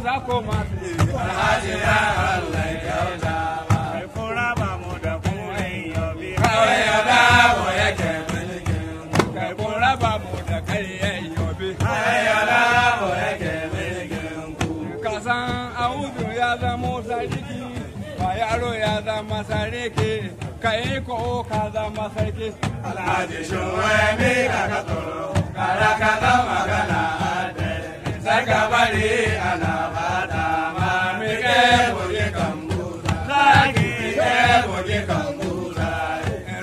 za ko masu alhaji ya Allah kyauta ma kai kura ba mu da kuren yobe kawai ya da mu yake mulkin kai kura ba mu da karyen yobe kawai ya da mu yake mulkin ku kasan audu ya zamo sarki ba yaro ya zama sarki kai ko ka zama sarki alhaji shuwai ka ka tsoro kara ka zama magana saka bari ana fata ma mi ke boge kambuza saki ke boge kambuza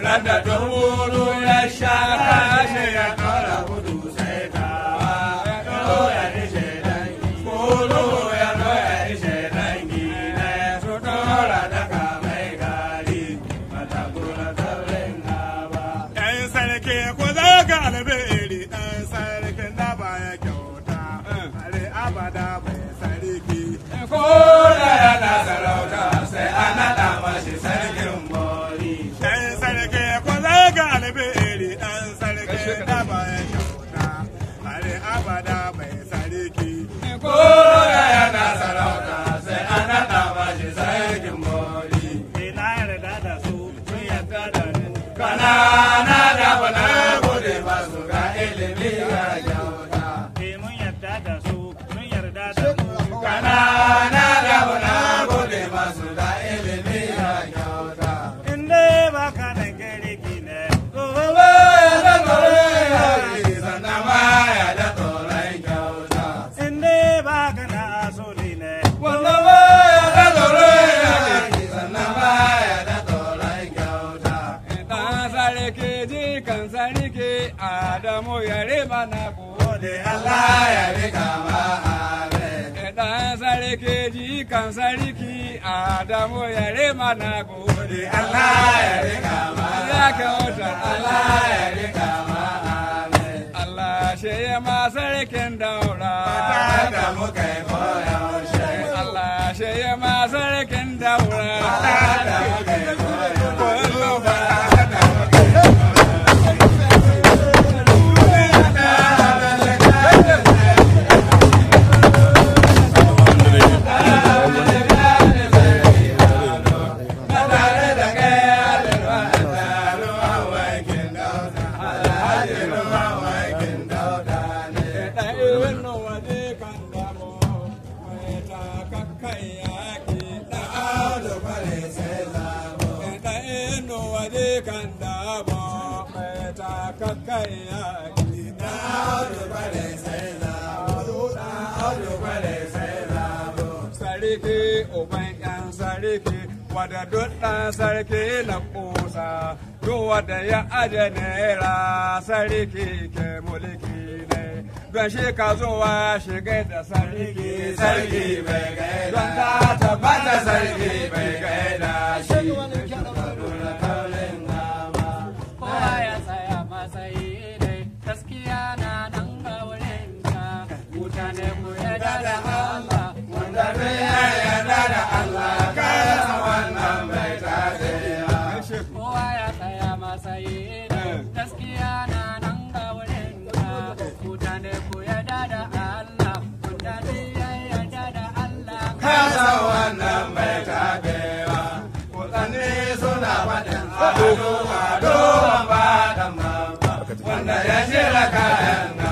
rada duburu ya shaka she ya kara kudu sai ta do ya ni she dangi kulu ya no ya ni she dangi ne so do rada ka mai gari mata kula taulen ba dan sarki ko zaga alberi dan sarki da ba ya abada bai sarki ko da yana sarauta sai an naɗa mashi sarkin bori dan sarki ko zaga alberi dan sarki da bayan kyauta are abada bai sarki ko da yana sarauta sai an naɗa mashi sarkin bori ina yarda da su sun yarda da ni kanana da bana gode ba su ga ilimi ya kyauta mun yarda da su kanana da bana gode masu da ilimi ya kyauta inda ba ka da kirki ne gobe ba ya da tsoron yaki sannan ba ya da tsoron kyauta inda ba ka da asoli ne wanda ba ya da tsoron yaki sannan ba ya da tsoron kyauta dan sarki jikan sarki Adamu ya riba na gode Allah ya rika ma dan sarki jikan sarki Adamu ya rima na gode Allah ya rika ma ya kyauta Allah ya rika ma Allah shi ya ma sarkin daura da mu kai koyaushe Allah shi ya ma sarkin daura da mu kai koyaushe sarki uban yan sarki wada duddan sarki na kusa duk wada ya aje naira sarki ke mulki ne don shi ka zuwa shiga da sarki sarki bai gaida don ta tabbata sarki bai gaida shi kowa ya tsaya matsayi ne gaskiya na nan ga wurinka mutane ku yarda da Allah wanda bai yarda da Allah kasa wannan bai tadewa kowa ya tsaya matsayi ne gaskiya na nan ga wurinka mutane ku yarda da Allah wanda bai yarda da Allah kasa wannan bai tadewa mutane suna faɗin ado ba da mamba wanda ya shirya kayan na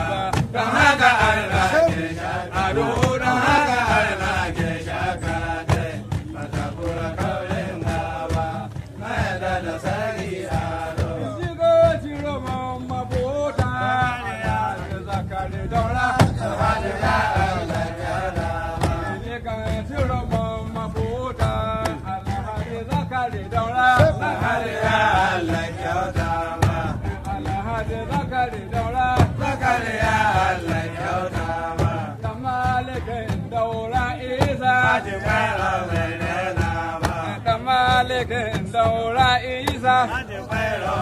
don haka Allah ke shaka ado don haka Allah ke shaka dai mata kura kaurin gaba na yada da sari ado shigo shiro mamma bota ya zakari daura hadi ya Allah ya dama shiga shiro mamma bota Allah hadi zakari daura hadi ya Allah ya dama Allah hadi zakari daura zakari ya Allah ya dama tamalikin daura isa hadi kairo mai dama tamalikin daura isa hadi kairo